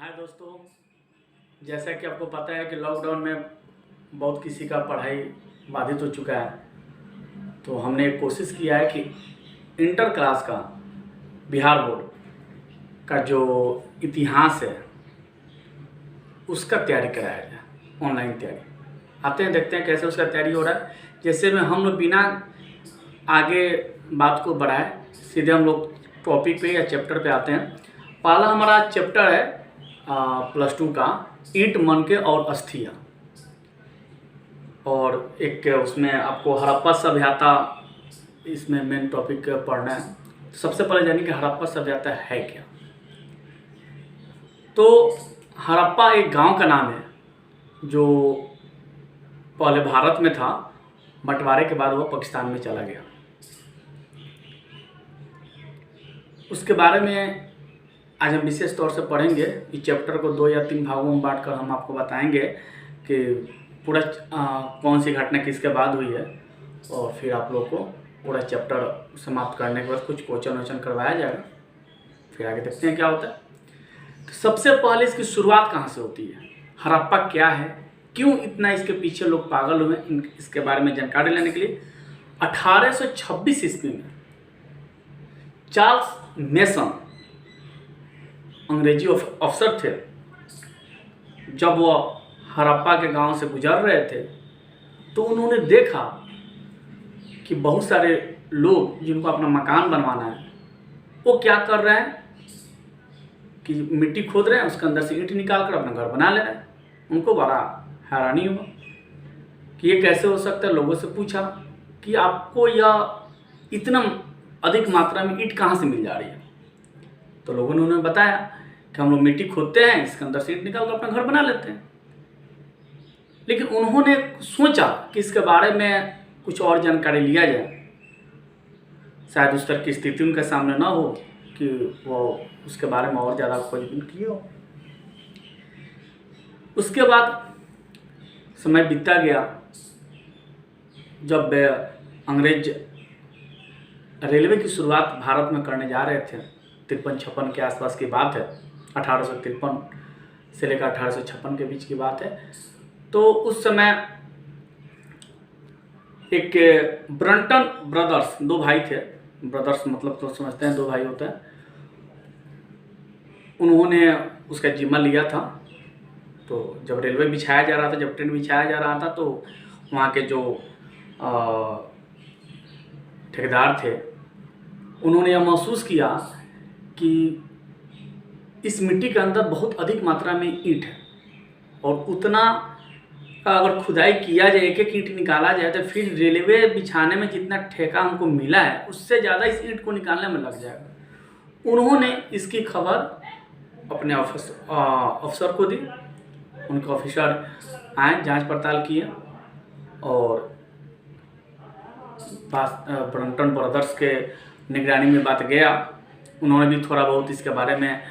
हाय दोस्तों, जैसा कि आपको पता है कि लॉकडाउन में बहुत किसी का पढ़ाई बाधित हो चुका है। तो हमने कोशिश किया है कि इंटर क्लास का बिहार बोर्ड का जो इतिहास है उसका तैयारी कराया जाए, ऑनलाइन तैयारी। आते हैं, देखते हैं कैसे उसका तैयारी हो रहा है। जैसे में हम लोग बिना आगे बात को बढ़ाए सीधे हम लोग टॉपिक पे या चैप्टर पे आते हैं। पहला हमारा चैप्टर है +2 का ईंट मनके और अस्थियाँ, और एक उसमें आपको हड़प्पा सभ्यता इसमें मेन टॉपिक पढ़ना है। सबसे पहले जानिए कि हड़प्पा सभ्यता है क्या। तो हड़प्पा एक गांव का नाम है जो पहले भारत में था, बंटवारे के बाद वह पाकिस्तान में चला गया। उसके बारे में आज हम विशेष तौर से पढ़ेंगे। इस चैप्टर को 2 या 3 भागों में बांटकर हम आपको बताएंगे कि पूरा कौन सी घटना किसके बाद हुई है, और फिर आप लोग को पूरा चैप्टर समाप्त करने के बाद कुछ क्वेश्चन वोचन करवाया जाएगा। फिर आगे देखते हैं क्या होता है। तो सबसे पहले इसकी शुरुआत कहाँ से होती है, हड़प्पा क्या है, क्यों इतना इसके पीछे लोग पागल हुए, इसके बारे में जानकारी लेने के लिए 1826 ईस्वी में चार्ल्स मेसन अंग्रेजी अफसर थे। जब वह हड़प्पा के गांव से गुजर रहे थे तो उन्होंने देखा कि बहुत सारे लोग जिनको अपना मकान बनवाना है वो क्या कर रहे हैं कि मिट्टी खोद रहे हैं, उसके अंदर से ईंट निकाल कर अपना घर बना ले रहे हैं। उनको बड़ा हैरानी हुआ कि ये कैसे हो सकता है। लोगों से पूछा कि आपको यह इतना अधिक मात्रा में ईंट कहाँ से मिल जा रही है। तो लोगों ने उन्हें बताया कि हम लोग मिट्टी खोदते हैं, इसके अंदर से ईंट निकाल कर अपना घर बना लेते हैं। लेकिन उन्होंने सोचा कि इसके बारे में कुछ और जानकारी लिया जाए, शायद उस तरह की स्थिति उनके सामने ना हो कि वो उसके बारे में और ज़्यादा खोजबीन किए हो। उसके बाद समय बीतता गया। जब अंग्रेज रेलवे की शुरुआत भारत में करने जा रहे थे, 53-56 के आसपास की बात है, 1853 से लेकर 1856 के बीच की बात है। तो उस समय एक ब्रंटन ब्रदर्स, 2 भाई थे, ब्रदर्स मतलब तो समझते हैं 2 भाई होते हैं, उन्होंने उसका जिम्मा लिया था। तो जब रेलवे बिछाया जा रहा था, जब ट्रेन बिछाया जा रहा था, तो वहाँ के जो ठेकेदार थे उन्होंने यह महसूस किया कि इस मिट्टी के अंदर बहुत अधिक मात्रा में ईंट है, और उतना अगर खुदाई किया जाए, एक एक ईंट निकाला जाए, तो फिर रेलवे बिछाने में जितना ठेका हमको मिला है उससे ज़्यादा इस ईंट को निकालने में लग जाएगा। उन्होंने इसकी खबर अपने अफसर को दी। उनके ऑफिसर आए, जांच पड़ताल किए, और ब्रंटन ब्रदर्स के निगरानी में बात गया। उन्होंने भी थोड़ा बहुत इसके बारे में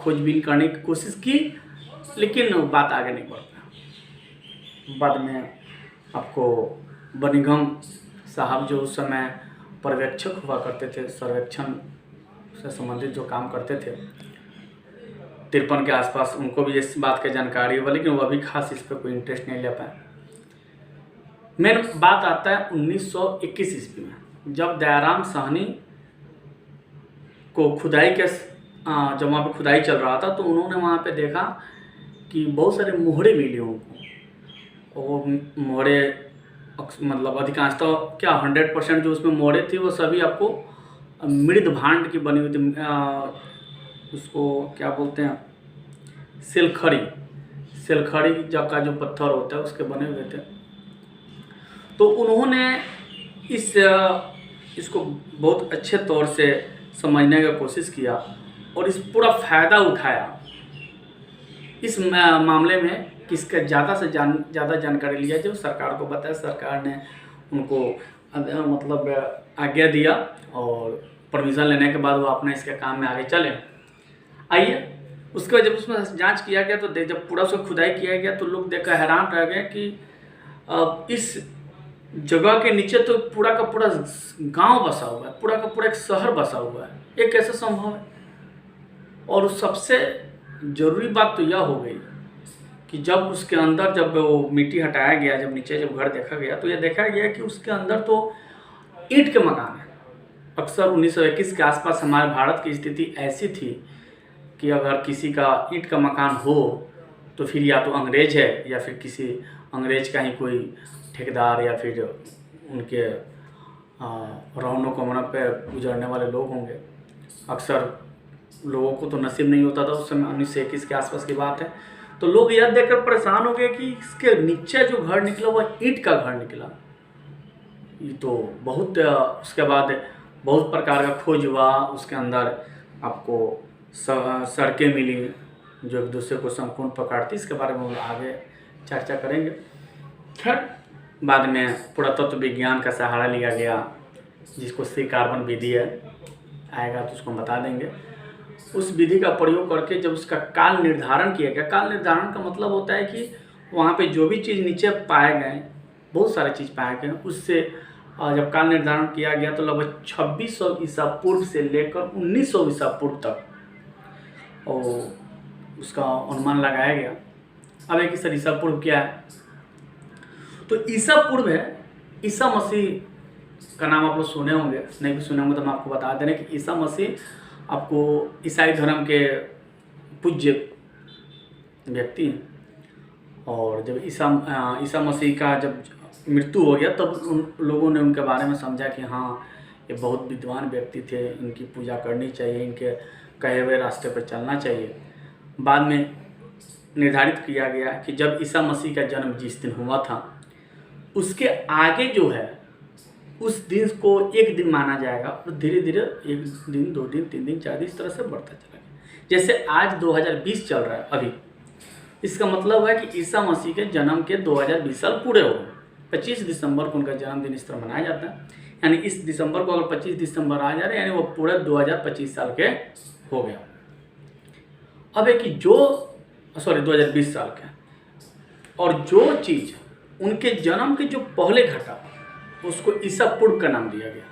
खोजबीन करने की कोशिश की, लेकिन बात आगे नहीं बढ़ पाया। बाद में आपको बनिंघम साहब जो उस समय पर्यवेक्षक हुआ करते थे, सर्वेक्षण से संबंधित जो काम करते थे 53 के आसपास, उनको भी इस बात की जानकारी हुआ, लेकिन वह भी खास इस पर कोई इंटरेस्ट नहीं ले पाए। मेन बात आता है 1921 ईस्वी में, जब दयाराम साहनी को खुदाई के जब वहाँ पर खुदाई चल रहा था, तो उन्होंने वहाँ पे देखा कि बहुत सारे मोहरे मिले उनको। और मोहरे मतलब अधिकांशतः क्या 100% जो उसमें मोहरे थी वो सभी आपको मृद भांड की बनी हुई थी। उसको क्या बोलते हैं, सिलखड़ी का जो पत्थर होता है उसके बने हुए थे। तो उन्होंने इसको बहुत अच्छे तौर से समझने की कोशिश किया और इस पूरा फ़ायदा उठाया इस मामले में, किसका ज़्यादा से ज़्यादा जानकारी लिया जो सरकार को बताया। सरकार ने उनको मतलब आज्ञा दिया, और परमिशन लेने के बाद वो अपने इसके काम में आगे चले। आइए, उसके बाद जब उसमें जांच किया गया, तो जब पूरा उसको खुदाई किया गया, तो लोग देखकर हैरान रह गए कि इस जगह के नीचे तो पूरा का पूरा गांव बसा हुआ है, पूरा का पूरा एक शहर बसा हुआ है। ये कैसे संभव है। और सबसे ज़रूरी बात तो यह हो गई कि जब उसके अंदर जब वो मिट्टी हटाया गया, जब नीचे जब घर देखा गया तो यह देखा गया कि उसके अंदर तो ईंट के मकान हैं। अक्सर 1921 के आसपास हमारे भारत की स्थिति ऐसी थी कि अगर किसी का ईंट का मकान हो तो फिर या तो अंग्रेज है या फिर किसी अंग्रेज का ही कोई ठेकेदार या फिर उनके रौनों कमरों पे गुजरने वाले लोग होंगे। अक्सर लोगों को तो नसीब नहीं होता था उस समय, 1921 के आसपास की बात है। तो लोग यह देखकर परेशान हो गए कि इसके नीचे जो घर निकला वह ईंट का घर निकला। ये तो बहुत उसके बाद बहुत प्रकार का खोज हुआ, उसके अंदर आपको सड़कें मिली जो एक दूसरे को संपूर्ण पकड़ती। इसके बारे में हम आगे चर्चा करेंगे। खैर बाद में पुरातत्व विज्ञान का सहारा लिया गया, जिसको सी कार्बन विधि है, आएगा तो उसको हम बता देंगे। उस विधि का प्रयोग करके जब उसका काल निर्धारण किया गया, काल निर्धारण का मतलब होता है कि वहाँ पे जो भी चीज़ नीचे पाए गए, बहुत सारे चीज़ पाए गए, उससे जब काल निर्धारण किया गया तो लगभग 2600 ईसा पूर्व से लेकर 1900 ईसा पूर्व तक और उसका अनुमान लगाया गया। अब एक सर ईसा पूर्व क्या है, तो ईसा पूर्व है, ईसा मसीह का नाम आप लोग सुने होंगे, नहीं भी सुने होंगे तो हम आपको बता दे रहे हैं कि ईसा मसीह आपको ईसाई धर्म के पूज्य व्यक्ति हैं। और जब ईसा मसीह का जब मृत्यु हो गया तब उन लोगों ने उनके बारे में समझा कि हाँ ये बहुत विद्वान व्यक्ति थे, इनकी पूजा करनी चाहिए, इनके कहे हुए रास्ते पर चलना चाहिए। बाद में निर्धारित किया गया कि जब ईसा मसीह का जन्म जिस दिन हुआ था उसके आगे जो है उस दिन को एक दिन माना जाएगा और धीरे धीरे 1 दिन 2 दिन 3 दिन 4 दिन इस तरह से बढ़ता चला गया। जैसे आज 2020 चल रहा है अभी, इसका मतलब है कि ईसा मसीह के जन्म के 2020 साल पूरे हो गए। 25 दिसंबर को उनका जन्मदिन इस तरह मनाया जाता है, यानी इस दिसंबर को अगर 25 दिसंबर आ जा रहे यानी वो पूरे 2025 साल के हो गया। अब है कि 2020 साल के, और जो चीज़ उनके जन्म के जो पहले घटा उसको ईसा पूर्व का नाम दिया गया,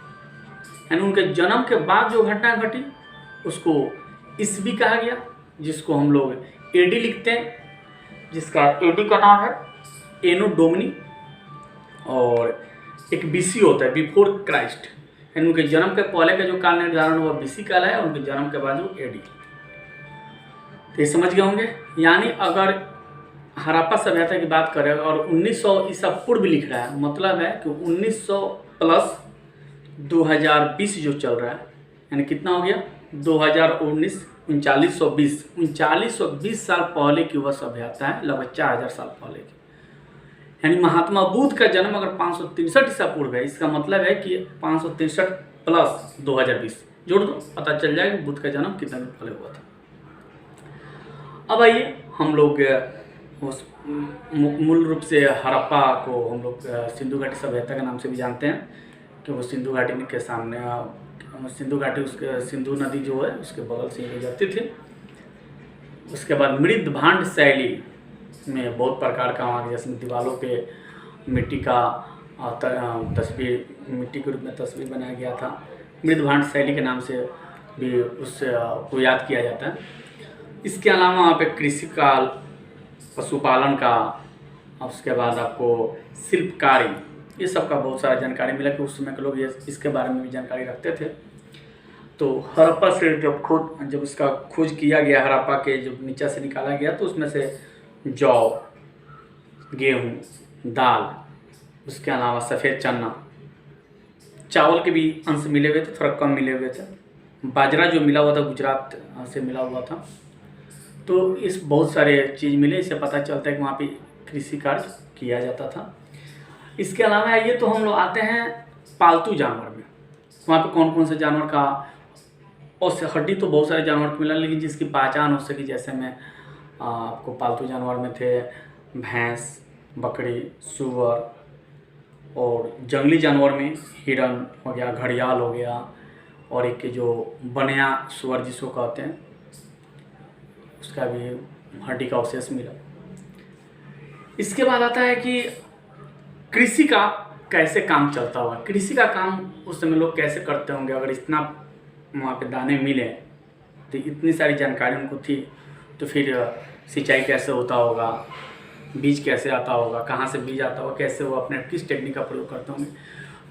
यानी उनके जन्म के बाद जो घटना घटी उसको ईस्वी कहा गया, जिसको हम लोग एडी लिखते हैं, जिसका एडी का नाम है एनो डोमिनी, और एक बीसी होता है बिफोर क्राइस्ट, यानी उनके जन्म के पहले का जो काल निर्धारण हुआ बीसी काल है, उनके जन्म के बाद जो एडी। तो ये समझ गए होंगे। यानी अगर हड़प्पा सभ्यता की बात करें और 1900 ईसा पूर्व लिख रहा है, मतलब है कि 1900 प्लस 2020 जो चल रहा है, यानी कितना हो गया 2019 3920 साल पहले की वह सभ्यता है, लगभग 4000 साल पहले की। यानी महात्मा बुद्ध का जन्म अगर 563 ईसा पूर्व है, इसका मतलब है कि 563 प्लस 2020 जोड़ दो, पता चल जाएगा बुद्ध का जन्म कितना दिन पहले हुआ था। अब आइए हम लोग उस मूल रूप से हड़प्पा को हम लोग सिंधु घाटी सभ्यता के नाम से भी जानते हैं, कि वो सिंधु घाटी के सामने सिंधु घाटी उसके सिंधु नदी जो है उसके बगल से गुजरती थी। उसके बाद मृद भांड शैली में बहुत प्रकार का वहाँ जैसे दीवारों पे मिट्टी का तस्वीर, मिट्टी के रूप में तस्वीर बनाया गया था। मृद भांड शैली के नाम से भी उससे को याद किया जाता है। इसके अलावा वहाँ पे कृषि काल, पशुपालन का, उसके बाद आपको शिल्पकारी, ये सब का बहुत सारा जानकारी मिला कि उस समय के लोग ये इसके बारे में भी जानकारी रखते थे। तो हड़प्पा से जब इसका खोज किया गया, हड़प्पा के जब नीचे से निकाला गया तो उसमें से जौ, गेहूँ, दाल, उसके अलावा सफ़ेद चना, चावल के भी अंश मिले हुए थे, थोड़ा कम मिले हुए थे। बाजरा जो मिला हुआ था गुजरात से मिला हुआ था। तो इस बहुत सारे चीज़ मिले, इससे पता चलता है कि वहाँ पे कृषि कार्य किया जाता था। इसके अलावा आइए तो हम लोग आते हैं पालतू जानवर में। वहाँ पे कौन कौन से जानवर का, और हड्डी तो बहुत सारे जानवर को मिला, लेकिन जिसकी पहचान हो सकी, जैसे मैं आपको पालतू जानवर में थे भैंस, बकरी, सूअर, और जंगली जानवर में हिरन हो गया, घड़ियाल हो गया, और एक जो बनिया सूअर जिसको कहते हैं उसका भी हड्डी का अवशेष मिला। इसके बाद आता है कि कृषि का कैसे काम चलता हुआ, कृषि का काम उस समय लोग कैसे करते होंगे। अगर इतना वहाँ पे दाने मिले तो इतनी सारी जानकारी उनको थी, तो फिर सिंचाई कैसे होता होगा, बीज कैसे आता होगा, कहाँ से बीज आता होगा, कैसे वो अपने किस टेक्निक का प्रयोग करते होंगे।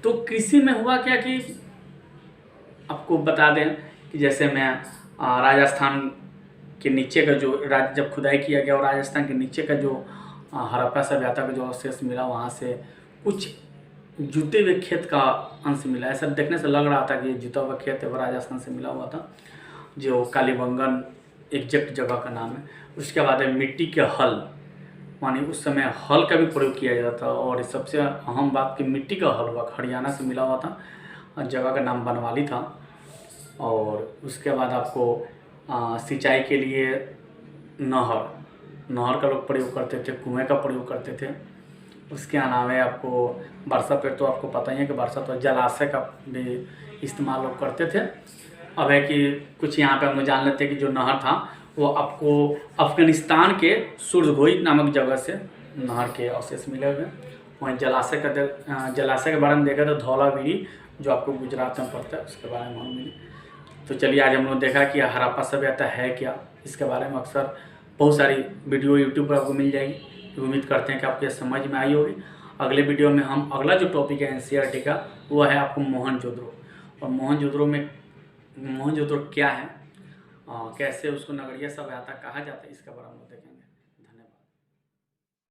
तो कृषि में हुआ क्या कि आपको बता दें कि जैसे मैं राजस्थान के नीचे का जो जब खुदाई किया गया और राजस्थान के नीचे का जो हड़प्पा सभ्यता का जो अवशेष मिला, वहाँ से कुछ जुते हुए खेत का अंश मिला। ऐसा देखने से लग रहा था कि ये जुता हुआ खेत है, वो राजस्थान से मिला हुआ था, जो कालीबंगन एग्जैक्ट जगह का नाम है। उसके बाद है मिट्टी के हल, मानी उस समय हल का भी प्रयोग किया जाता था। और सबसे अहम बात कि मिट्टी का हल हुआ हरियाणा से मिला हुआ था, जगह का नाम बनवाली था। और उसके बाद आपको सिंचाई के लिए नहर का लोग प्रयोग करते थे, कुएँ का प्रयोग करते थे। उसके अलावा आपको वर्षा पे तो आपको पता ही है कि वर्षा तो जलाशय का भी इस्तेमाल लोग करते थे। अब है कि कुछ यहाँ पे हम लोग जान लेते हैं कि जो नहर था वो आपको अफगानिस्तान के सुरजगोई नामक जगह से नहर के अवशेष मिले हुए। वहीं जलाशय के बारे में देखा तो धौलावीरी जो आपको गुजरात में पड़ता है, उसके बारे में मालूम मिली। तो चलिए आज हम लोग देखा कि हड़प्पा सभ्यता है क्या, इसके बारे में अक्सर बहुत सारी वीडियो यूट्यूब पर आपको मिल जाएगी। उम्मीद करते हैं कि आपको समझ में आई होगी। अगले वीडियो में हम अगला जो टॉपिक है एनसीईआरटी का, वो है आपको मोहनजोदड़ो। और मोहनजोदड़ो क्या है, कैसे उसको नगरीय सभ्यता कहा जाता है, इसके बारे में देखेंगे।